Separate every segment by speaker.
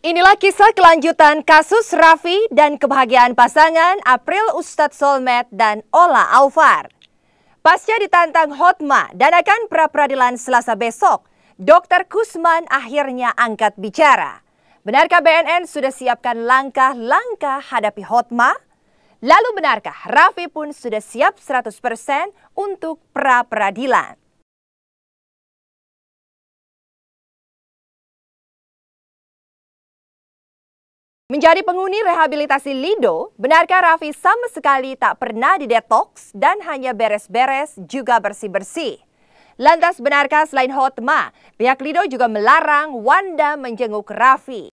Speaker 1: Inilah kisah kelanjutan kasus Raffi dan kebahagiaan pasangan April Ustadz Solmed dan Ola Aufar. Pasca ditantang Hotma dan akan pra-peradilan Selasa besok, Dr. Kusman akhirnya angkat bicara. Benarkah BNN sudah siapkan langkah-langkah hadapi Hotma? Lalu benarkah Raffi pun sudah siap 100% untuk pra-peradilan? Menjadi penghuni rehabilitasi Lido, benarkah Raffi sama sekali tak pernah didetoks dan hanya beres-beres juga bersih-bersih? Lantas benarkah selain Hotma, pihak Lido juga melarang Wanda menjenguk Raffi?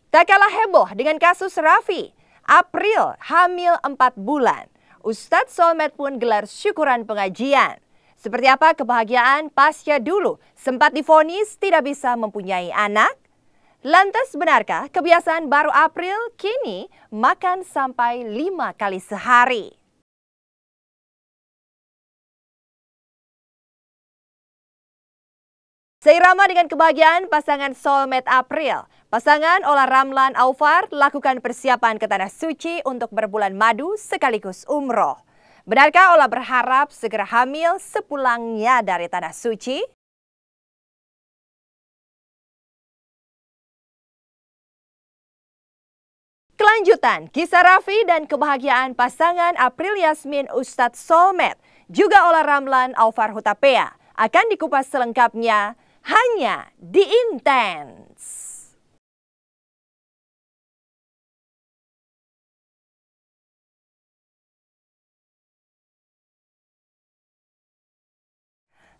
Speaker 1: Tak kalah heboh dengan kasus Raffi, April hamil 4 bulan. Ustadz Solmed pun gelar syukuran pengajian. Seperti apa kebahagiaan pasca dulu sempat divonis tidak bisa mempunyai anak? Lantas benarkah kebiasaan baru April kini makan sampai 5 kali sehari? Seirama dengan kebahagiaan pasangan Solmed April, pasangan Ola Ramlan Aufar lakukan persiapan ke Tanah Suci untuk berbulan madu sekaligus umroh. Benarkah Ola berharap segera hamil sepulangnya dari Tanah Suci? Kelanjutan kisah Raffi dan kebahagiaan pasangan April Yasmin Ustadz Solmed juga Ola Ramlan Aufar Hutapea akan dikupas selengkapnya hanya di Intens.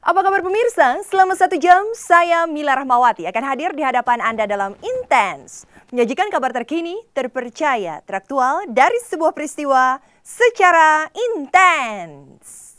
Speaker 1: Apa kabar pemirsa? Selama 1 jam, saya Mila Rahmawati akan hadir di hadapan Anda dalam Intens. Menyajikan kabar terkini, terpercaya, teraktual dari sebuah peristiwa secara intens.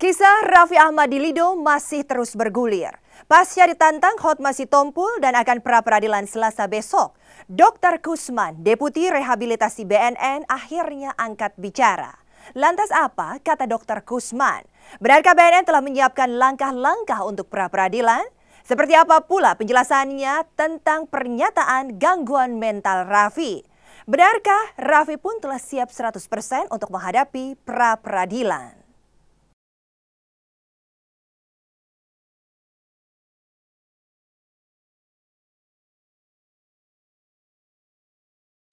Speaker 1: Kisah Raffi Ahmad di Lido masih terus bergulir. Pasca ditantang Hotma Sitompul dan akan pra-peradilan Selasa besok, Dr. Kusman, Deputi Rehabilitasi BNN akhirnya angkat bicara. Lantas apa kata Dr. Kusman? Benarkah BNN telah menyiapkan langkah-langkah untuk pra-peradilan? Seperti apa pula penjelasannya tentang pernyataan gangguan mental Raffi? Benarkah Raffi pun telah siap 100% untuk menghadapi pra-peradilan?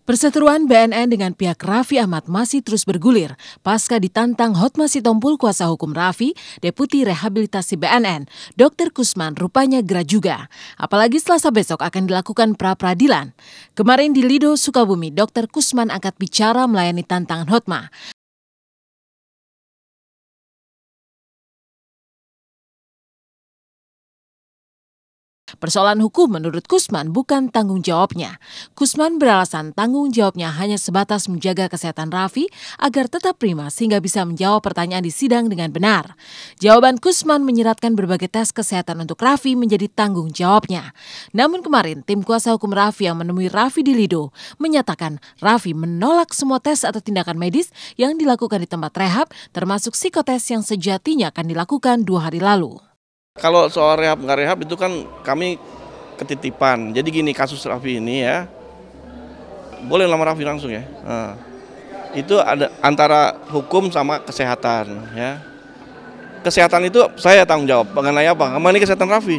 Speaker 2: Perseteruan BNN dengan pihak Raffi Ahmad masih terus bergulir pasca ditantang Hotma Sitompul kuasa hukum Raffi, Deputi Rehabilitasi BNN, Dr. Kusman rupanya gerah juga. Apalagi Selasa besok akan dilakukan pra-peradilan. Kemarin di Lido, Sukabumi, Dr. Kusman angkat bicara melayani tantangan Hotma. Persoalan hukum menurut Kusman bukan tanggung jawabnya. Kusman beralasan tanggung jawabnya hanya sebatas menjaga kesehatan Raffi agar tetap prima sehingga bisa menjawab pertanyaan di sidang dengan benar. Jawaban Kusman menyeratkan berbagai tes kesehatan untuk Raffi menjadi tanggung jawabnya. Namun kemarin tim kuasa hukum Raffi yang menemui Raffi di Lido menyatakan Raffi menolak semua tes atau tindakan medis yang dilakukan di tempat rehab termasuk psikotes yang sejatinya akan dilakukan 2 hari lalu.
Speaker 3: Kalau soal rehab nggak rehab itu kan kami ketitipan. Jadi gini kasus Raffi ini ya, boleh lamar Raffi langsung ya. Itu ada antara hukum sama kesehatan ya. Kesehatan itu saya tanggung jawab. Mengenai apa? Mengenai kesehatan Raffi.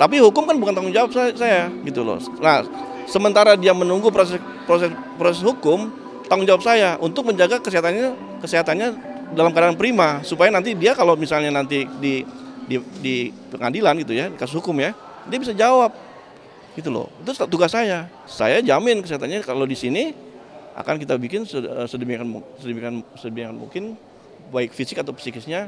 Speaker 3: Tapi hukum kan bukan tanggung jawab saya gitu loh. Nah, sementara dia menunggu proses hukum, tanggung jawab saya untuk menjaga kesehatannya dalam keadaan prima, supaya nanti dia kalau misalnya nanti di pengadilan gitu ya, kasus hukum ya, dia bisa jawab gitu loh. Itu tugas saya. Saya jamin kesehatannya kalau di sini akan kita bikin sedemikian mungkin baik fisik atau psikisnya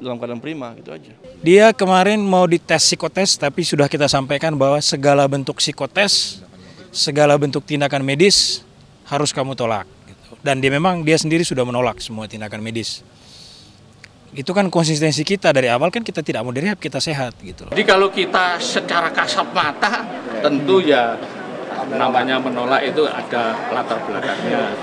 Speaker 3: dalam keadaan prima, gitu aja.
Speaker 4: Dia kemarin mau dites psikotes, tapi sudah kita sampaikan bahwa segala bentuk psikotes, segala bentuk tindakan medis harus kamu tolak. Gitu. Dan dia sendiri sudah menolak semua tindakan medis. Itu kan konsistensi kita dari awal, kan kita tidak mau direhab, kita sehat gitu.
Speaker 5: Jadi kalau kita secara kasat mata, tentu ya namanya menolak itu ada latar belakangnya.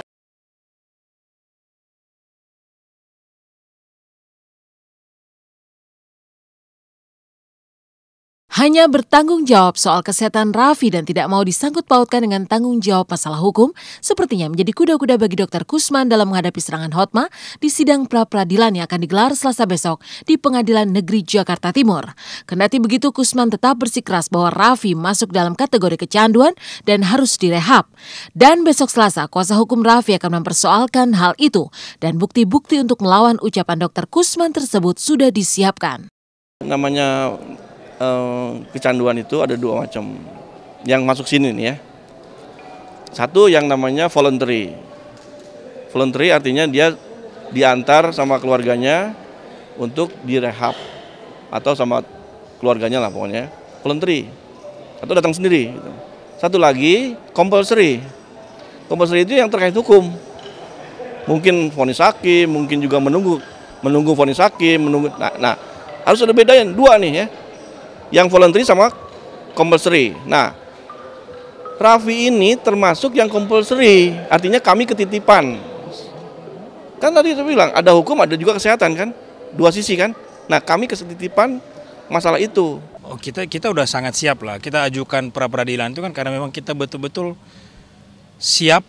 Speaker 2: Hanya bertanggung jawab soal kesehatan Raffi dan tidak mau disangkut pautkan dengan tanggung jawab masalah hukum, sepertinya menjadi kuda-kuda bagi Dr. Kusman dalam menghadapi serangan Hotma di sidang pra-peradilan yang akan digelar Selasa besok di Pengadilan Negeri Jakarta Timur. Kendati begitu, Kusman tetap bersikeras bahwa Raffi masuk dalam kategori kecanduan dan harus direhab. Dan besok Selasa, kuasa hukum Raffi akan mempersoalkan hal itu dan bukti-bukti untuk melawan ucapan Dr. Kusman tersebut sudah disiapkan.
Speaker 3: Namanya kecanduan itu ada dua macam yang masuk sini nih ya. Satu yang namanya voluntary. Voluntary artinya dia diantar sama keluarganya untuk direhab atau sama keluarganya lah pokoknya. Voluntary atau datang sendiri gitu. Satu lagi compulsory. Compulsory itu yang terkait hukum. Mungkin vonis hakim, mungkin juga menunggu vonis hakim, nah harus ada bedain dua nih ya. Yang voluntary sama compulsory. Nah, Raffi ini termasuk yang compulsory, artinya kami ketitipan. Kan tadi saya bilang, ada hukum, ada juga kesehatan kan? Dua sisi kan? Nah, kami ketitipan masalah itu.
Speaker 4: Oh, kita udah sangat siap lah. Kita ajukan pra-peradilan itu kan karena memang kita betul-betul siap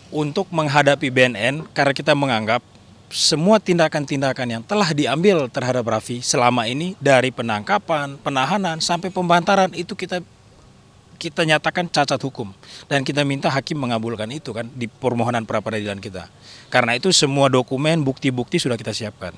Speaker 4: untuk menghadapi BNN karena kita menganggap semua tindakan-tindakan yang telah diambil terhadap Raffi selama ini dari penangkapan, penahanan sampai pembantaran itu kita nyatakan cacat hukum dan kita minta hakim mengabulkan itu kan di permohonan pra-peradilan kita. Karena itu semua dokumen, bukti-bukti sudah kita siapkan.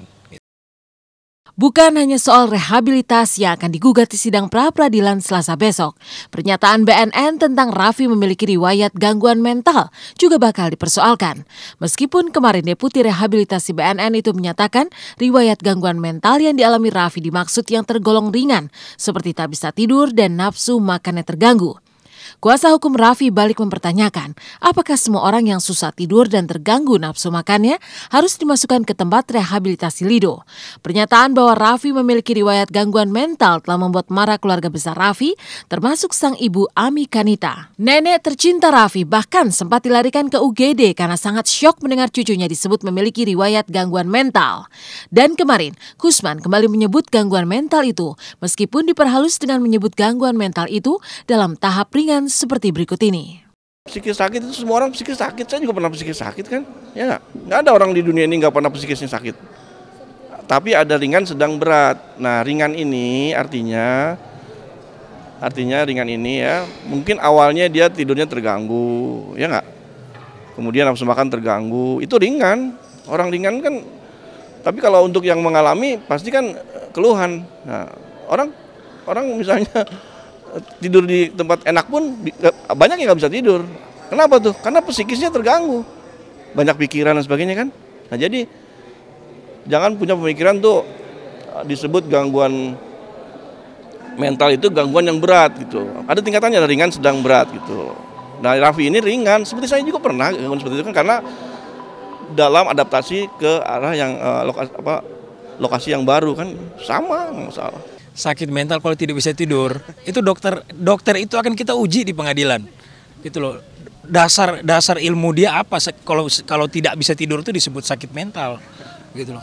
Speaker 2: Bukan hanya soal rehabilitasi yang akan digugat di sidang pra-peradilan Selasa besok. Pernyataan BNN tentang Raffi memiliki riwayat gangguan mental juga bakal dipersoalkan. Meskipun kemarin Deputi Rehabilitasi BNN itu menyatakan riwayat gangguan mental yang dialami Raffi dimaksud yang tergolong ringan, seperti tak bisa tidur dan nafsu makannya terganggu. Kuasa hukum Raffi balik mempertanyakan, apakah semua orang yang susah tidur dan terganggu nafsu makannya harus dimasukkan ke tempat rehabilitasi Lido. Pernyataan bahwa Raffi memiliki riwayat gangguan mental telah membuat marah keluarga besar Raffi, termasuk sang ibu Ami Kanita. Nenek tercinta Raffi bahkan sempat dilarikan ke UGD karena sangat syok mendengar cucunya disebut memiliki riwayat gangguan mental. Dan kemarin, Kusman kembali menyebut gangguan mental itu, meskipun diperhalus dengan menyebut gangguan mental itu dalam tahap ringan seperti berikut ini.
Speaker 3: Psikis sakit itu semua orang psikis sakit, saya juga pernah psikis sakit kan, ya nggak ada orang di dunia ini nggak pernah psikisnya sakit. Tapi ada ringan, sedang, berat. Nah ringan ini artinya ringan ini ya, mungkin awalnya dia tidurnya terganggu, ya nggak. Kemudian nafsu makan terganggu, itu ringan. Orang ringan kan, tapi kalau untuk yang mengalami pasti kan keluhan. Nah orang misalnya tidur di tempat enak pun banyak yang nggak bisa tidur. Kenapa tuh? Karena psikisnya terganggu, banyak pikiran dan sebagainya kan. Nah jadi jangan punya pemikiran tuh disebut gangguan mental itu gangguan yang berat gitu. Ada tingkatannya, ada ringan, sedang, berat gitu. Nah Raffi ini ringan, seperti saya juga pernah gangguan seperti itu kan karena dalam adaptasi ke arah yang lokasi yang baru kan sama masalah.
Speaker 4: Sakit mental kalau tidak bisa tidur, itu dokter itu akan kita uji di pengadilan. Gitu loh. Dasar ilmu dia apa kalau tidak bisa tidur itu disebut sakit mental. Gitu loh.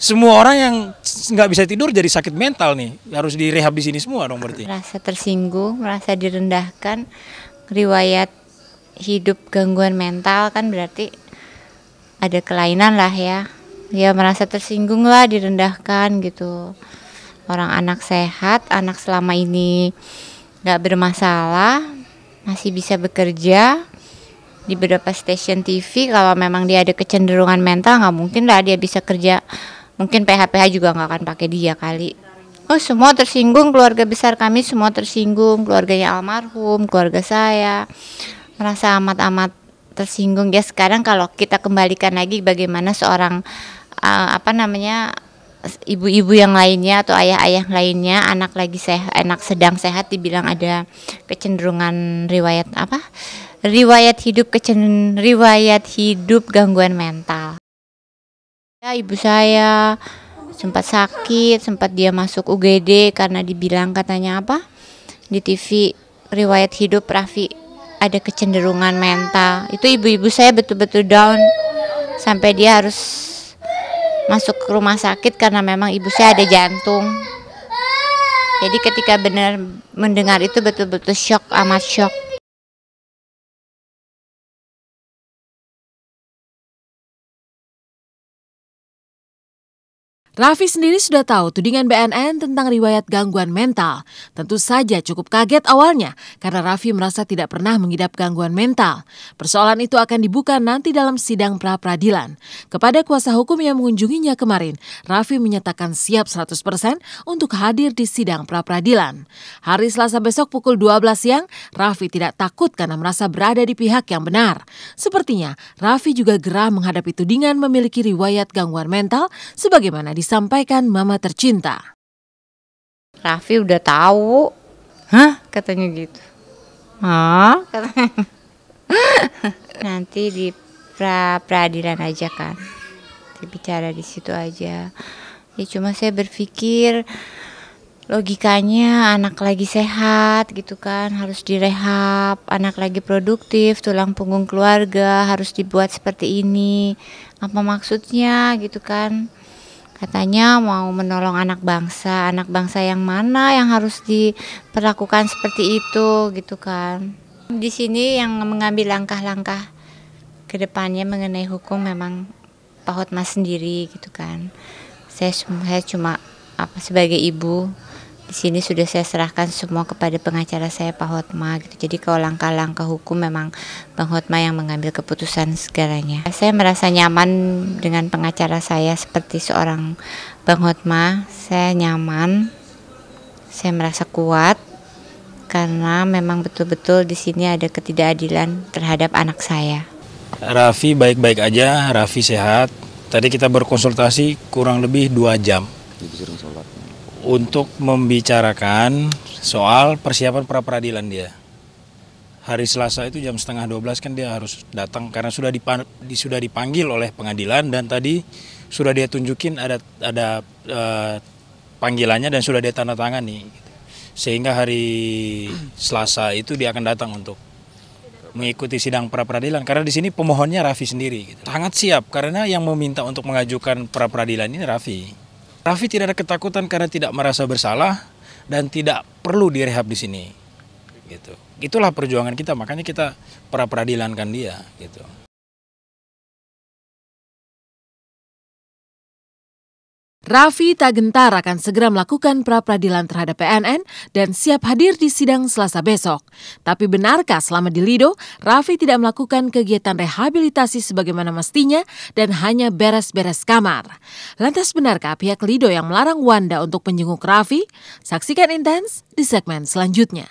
Speaker 4: Semua orang yang nggak bisa tidur jadi sakit mental nih, harus direhab di sini semua dong berarti.
Speaker 6: Merasa tersinggung, merasa direndahkan, riwayat hidup gangguan mental kan berarti ada kelainan lah ya. Ya merasa tersinggung lah, direndahkan gitu. Orang anak sehat, anak selama ini gak bermasalah, masih bisa bekerja di beberapa stasiun TV. Kalau memang dia ada kecenderungan mental, gak mungkin lah dia bisa kerja. Mungkin PH-PH juga gak akan pakai dia kali. Oh, semua tersinggung, keluarga besar kami semua tersinggung, keluarganya almarhum, keluarga saya merasa amat-amat tersinggung ya. Sekarang kalau kita kembalikan lagi bagaimana seorang ibu-ibu yang lainnya atau ayah-ayah lainnya, anak sedang sehat dibilang ada kecenderungan riwayat hidup gangguan mental. Ya, ibu saya sempat sakit, sempat dia masuk UGD karena dibilang katanya di TV riwayat hidup Raffi ada kecenderungan mental. Itu ibu-ibu saya betul-betul down sampai dia harus masuk ke rumah sakit karena memang ibu saya ada jantung. Jadi ketika benar mendengar itu betul-betul shock, amat shock.
Speaker 2: Raffi sendiri sudah tahu tudingan BNN tentang riwayat gangguan mental. Tentu saja cukup kaget awalnya karena Raffi merasa tidak pernah mengidap gangguan mental. Persoalan itu akan dibuka nanti dalam sidang pra-peradilan. Kepada kuasa hukum yang mengunjunginya kemarin, Raffi menyatakan siap 100% untuk hadir di sidang pra-peradilan. Hari Selasa besok pukul 12 siang, Raffi tidak takut karena merasa berada di pihak yang benar. Sepertinya Raffi juga gerah menghadapi tudingan memiliki riwayat gangguan mental sebagaimana disampaikan mama tercinta.
Speaker 6: Raffi udah tahu. Hah? Katanya gitu. Hah? Katanya. Nanti di pra-peradilan aja kan. Bicara di situ aja. Ya cuma saya berpikir logikanya anak lagi sehat gitu kan, harus direhab, anak lagi produktif, tulang punggung keluarga harus dibuat seperti ini. Apa maksudnya gitu kan? Katanya mau menolong anak bangsa yang mana yang harus diperlakukan seperti itu gitu kan. Di sini yang mengambil langkah-langkah ke depannya mengenai hukum memang Pak Hotma sendiri gitu kan. Saya cuma sebagai ibu di sini sudah saya serahkan semua kepada pengacara saya Pak Hotma gitu. Jadi kalau langkah-langkah hukum memang Bang Hotma yang mengambil keputusan segalanya. Saya merasa nyaman dengan pengacara saya seperti seorang Bang Hotma. Saya nyaman, saya merasa kuat karena memang betul-betul di sini ada ketidakadilan terhadap anak saya.
Speaker 4: Raffi baik-baik aja, Raffi sehat. Tadi kita berkonsultasi kurang lebih 2 jam. Untuk membicarakan soal persiapan pra-peradilan dia. Hari Selasa itu jam 11:30 kan dia harus datang karena sudah dipanggil oleh pengadilan dan tadi sudah dia tunjukin ada panggilannya dan sudah dia tanda tangani. Sehingga hari Selasa itu dia akan datang untuk mengikuti sidang pra-peradilan karena di sini pemohonnya Raffi sendiri. Gitu. Sangat siap karena yang meminta untuk mengajukan pra-peradilan ini Raffi. Raffi tidak ada ketakutan karena tidak merasa bersalah dan tidak perlu direhab di sini. Gitu. Itulah perjuangan kita, makanya kita pra-peradilankan dia. Gitu.
Speaker 2: Raffi tak gentar akan segera melakukan pra-peradilan terhadap PNN dan siap hadir di sidang Selasa besok. Tapi benarkah selama di Lido, Raffi tidak melakukan kegiatan rehabilitasi sebagaimana mestinya dan hanya beres-beres kamar? Lantas benarkah pihak Lido yang melarang Wanda untuk menjenguk Raffi? Saksikan Intens di segmen selanjutnya.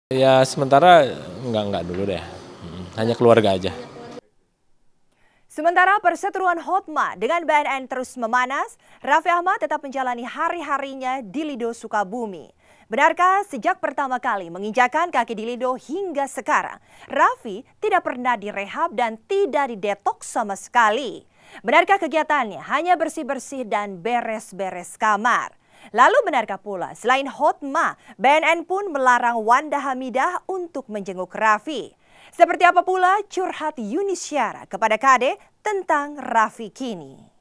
Speaker 7: Ya sementara enggak dulu deh, hanya keluarga aja.
Speaker 1: Sementara perseteruan Hotma dengan BNN terus memanas, Raffi Ahmad tetap menjalani hari-harinya di Lido Sukabumi. Benarkah sejak pertama kali menginjakan kaki di Lido hingga sekarang, Raffi tidak pernah direhab dan tidak didetoks sama sekali? Benarkah kegiatannya hanya bersih-bersih dan beres-beres kamar? Lalu benarkah pula selain Hotma, BNN pun melarang Wanda Hamidah untuk menjenguk Raffi? Seperti apa pula curhat Yuni Syara kepada Kade tentang Raffi kini?